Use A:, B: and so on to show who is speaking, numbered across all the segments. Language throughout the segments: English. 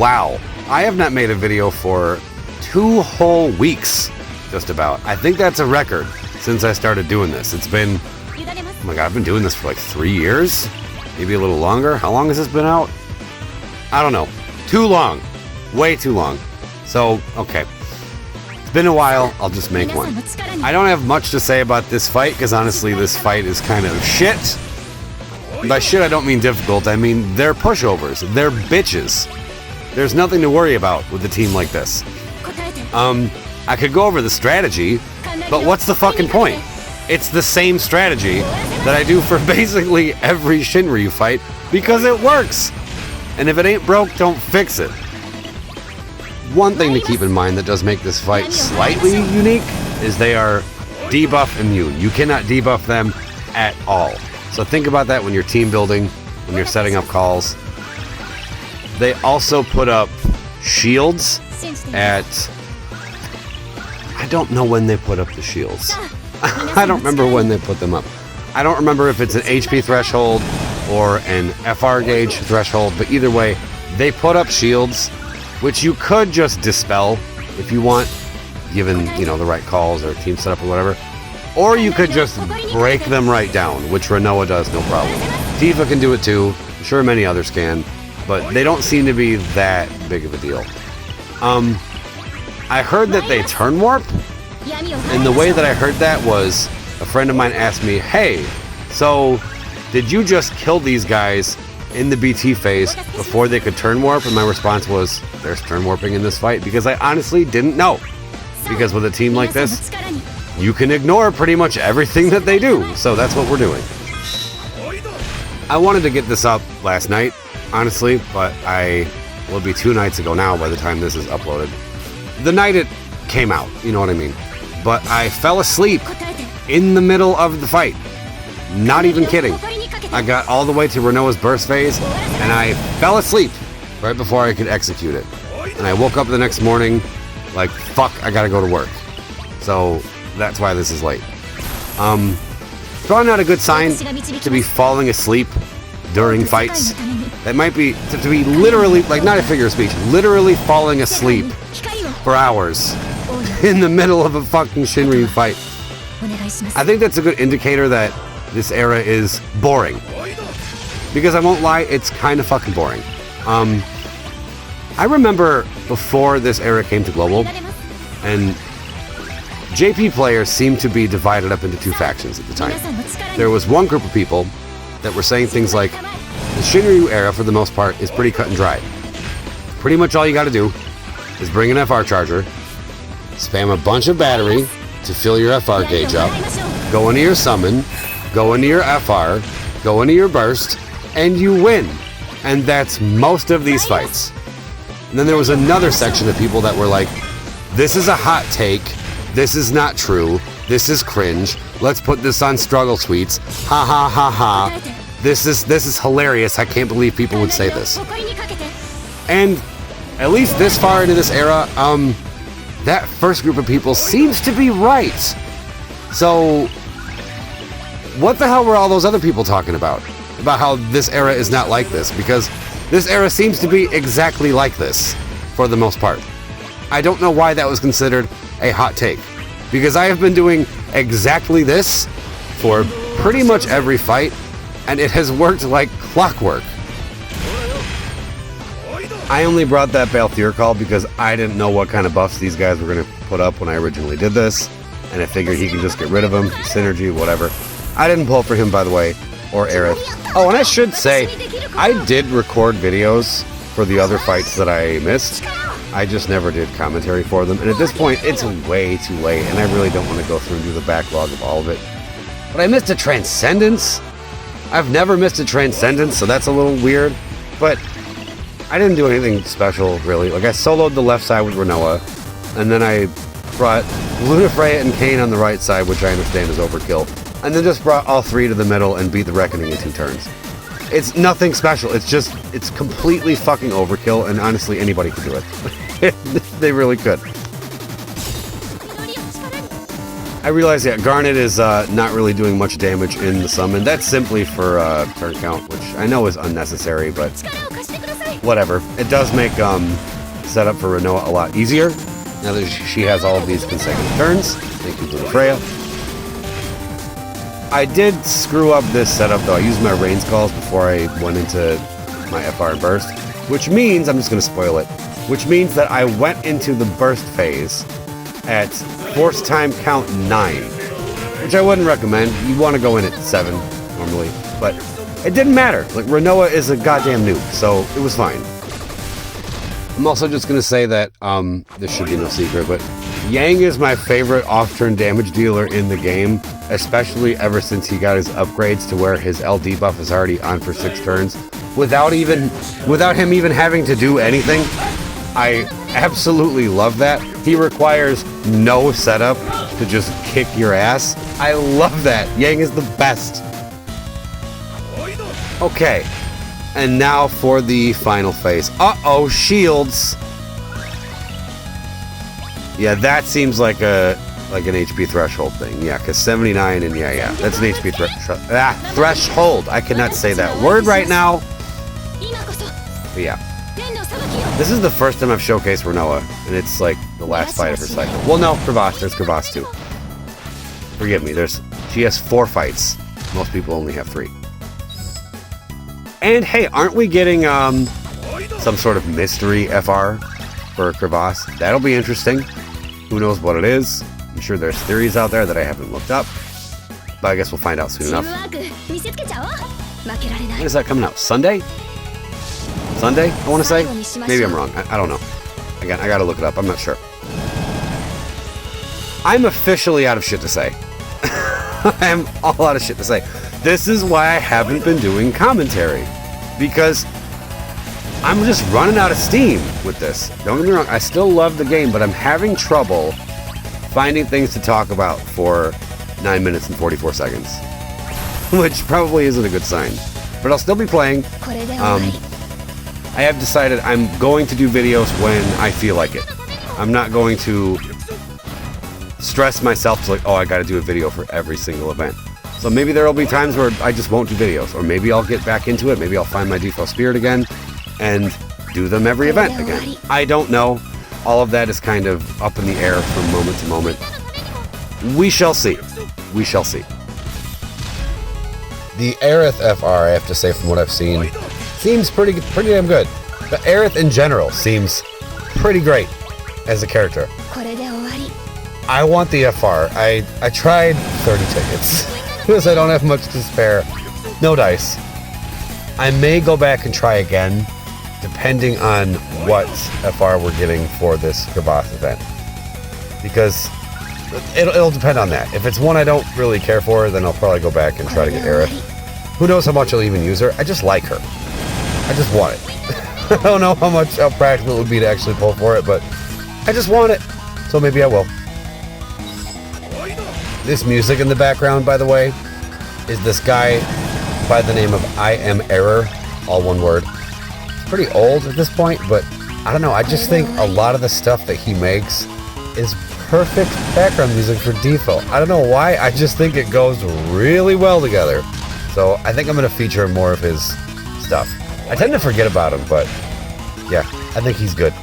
A: Wow, I have not made a video for 2 whole weeks, just about. I think that's a record since I started doing this. It's been, oh my god, I've been doing this for like 3 years? Maybe a little longer? How long has this been out? I don't know. Too long. Way too long. So, okay. It's been a while, I'll just make one. I don't have much to say about this fight, because honestly this fight is kind of shit. By shit I don't mean difficult, I mean they're pushovers. They're bitches. There's nothing to worry about with a team like this. I could go over the strategy, but what's the fucking point? It's the same strategy that I do for basically every SHINRYU fight, because it works! And if it ain't broke, don't fix it. One thing to keep in mind that does make this fight slightly unique is they are debuff immune. You cannot debuff them at all. So think about that when you're team building, when you're setting up calls. They also put up shields at... I don't know when they put up the shields. I don't remember when they put them up. I don't remember if it's an HP threshold or an FR gauge threshold, but either way, they put up shields, which you could just dispel if you want, given, you know, the right calls or team setup or whatever. Or you could just break them right down, which Rinoa does, no problem. Tifa can do it too, I'm sure many others can, but they don't seem to be that big of a deal. I heard that they turn warp, and the way that I heard that was a friend of mine asked me, hey, so did you just kill these guys in the BT phase before they could turn warp? And my response was, there's turn warping in this fight, because I honestly didn't know. Because with a team like this, you can ignore pretty much everything that they do, so that's what we're doing. I wanted to get this up last night, honestly, but will be 2 nights ago now by the time this is uploaded. The night it came out, you know what I mean. But I fell asleep in the middle of the fight. Not even kidding. I got all the way to Rinoa's burst phase, and I fell asleep right before I could execute it. And I woke up the next morning like, fuck, I gotta go to work. So that's why this is late. Probably not a good sign to be falling asleep during fights. That might be, to be literally, like, not a figure of speech, literally falling asleep for hours in the middle of a fucking SHINRYU fight. I think that's a good indicator that this era is boring. Because I won't lie, it's kind of fucking boring. I remember before this era came to Global, and JP players seemed to be divided up into 2 factions at the time. There was one group of people that were saying things like, the SHINRYU era, for the most part, is pretty cut and dry. Pretty much all you gotta do is bring an FR charger, spam a bunch of battery to fill your FR gauge up, go into your summon, go into your FR, go into your burst, and you win. And that's most of these fights. And then there was another section of people that were like, this is a hot take, this is not true, this is cringe, let's put this on Struggle Suites, ha ha ha ha, this is hilarious, I can't believe people would say this. And at least this far into this era, that first group of people seems to be right. So what the hell were all those other people talking about? About how this era is not like this, because this era seems to be exactly like this, for the most part. I don't know why that was considered a hot take, because I have been doing exactly this for pretty much every fight, and it has worked like clockwork. I only brought that Balthier call because I didn't know what kind of buffs these guys were going to put up when I originally did this, and I figured he could just get rid of them, synergy, whatever. I didn't pull for him, by the way, or Aerith. Oh, and I should say, I did record videos for the other fights that I missed. I just never did commentary for them, and at this point, it's way too late, and I really don't want to go through and do the backlog of all of it. But I missed a Transcendence? I've never missed a Transcendence, so that's a little weird, but I didn't do anything special, really. Like, I soloed the left side with Rinoa, and then I brought Lunafreya and Kayn on the right side, which I understand is overkill, and then just brought all 3 to the middle and beat the Reckoning in 2 turns. It's nothing special, it's just, it's completely fucking overkill, and honestly, anybody could do it. They really could. I realize, yeah, Garnet is not really doing much damage in the summon. That's simply for turn count, which I know is unnecessary, but whatever. It does make setup for Rinoa a lot easier now that she has all of these consecutive turns. Thank you, Lunafreya. I did screw up this setup though. I used my range calls before I went into my FR and burst, which means, I'm just going to spoil it, which means that I went into the burst phase at force time count 9, which I wouldn't recommend. You want to go in at 7 normally, but it didn't matter. Like, Rinoa is a goddamn noob, so it was fine. I'm also just going to say that, this should be no secret, but Yang is my favorite off-turn damage dealer in the game, especially ever since he got his upgrades to where his LD buff is already on for 6 turns. Without him even having to do anything. I absolutely love that. He requires no setup to just kick your ass. I love that. Yang is the best. Okay. And now for the final phase. Uh-oh, shields. Yeah, that seems like an HP threshold thing. Yeah, because 79 and yeah, that's an HP threshold. I cannot say that word right now. But yeah. This is the first time I've showcased Rinoa, and it's like the last fight of her cycle. Well, no, Crevasse. There's Crevasse too. Forgive me. She has 4 fights. Most people only have 3. And hey, aren't we getting some sort of mystery FR for Crevasse? That'll be interesting. Who knows what it is? I'm sure there's theories out there that I haven't looked up, but I guess we'll find out soon enough. When is that coming out? Sunday? Sunday, I want to say? Maybe I'm wrong. I don't know. Again, I gotta look it up. I'm not sure. I'm officially out of shit to say. I'm all out of shit to say. This is why I haven't been doing commentary. Because I'm just running out of steam with this. Don't get me wrong, I still love the game, but I'm having trouble finding things to talk about for 9 minutes and 44 seconds. Which probably isn't a good sign. But I'll still be playing. I have decided I'm going to do videos when I feel like it. I'm not going to stress myself to like, oh, I gotta do a video for every single event. So maybe there will be times where I just won't do videos, or maybe I'll get back into it, maybe I'll find my default spirit again, and do them every event again. I don't know. All of that is kind of up in the air from moment to moment. We shall see. We shall see. The Aerith FR, I have to say, from what I've seen, seems pretty damn good. But Aerith in general seems pretty great as a character. I want the FR. I tried 30 tickets because I don't have much to spare. No dice. I may go back and try again, depending on what FR we're getting for this Crevasse event. Because it'll depend on that. If it's one I don't really care for, then I'll probably go back and try to get Aerith. Who knows how much I'll even use her? I just like her. I just want it. I don't know how practical it would be to actually pull for it, but I just want it. So maybe I will. This music in the background, by the way, is this guy by the name of I Am Error, all one word. It's pretty old at this point, but I don't know. I just think a lot of the stuff that he makes is perfect background music for DFFOO. I don't know why. I just think it goes really well together. So I think I'm going to feature more of his stuff. I tend to forget about him, but yeah, I think he's good.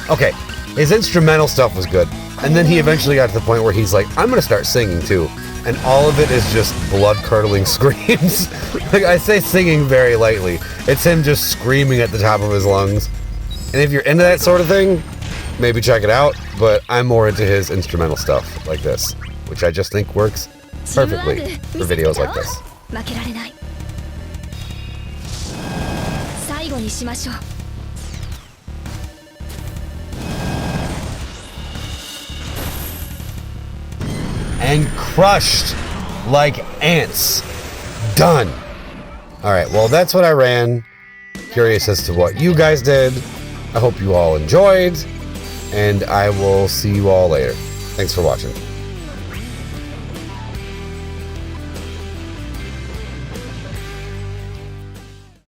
A: Okay, his instrumental stuff was good. And then he eventually got to the point where he's like, I'm going to start singing too. And all of it is just blood-curdling screams. Like, I say singing very lightly. It's him just screaming at the top of his lungs. And if you're into that sort of thing, maybe check it out. But I'm more into his instrumental stuff like this, which I just think works perfectly for videos like this. And crushed like ants. Done. Alright, well, that's what I ran. Curious as to what you guys did. I hope you all enjoyed, and I will see you all later. Thanks for watching.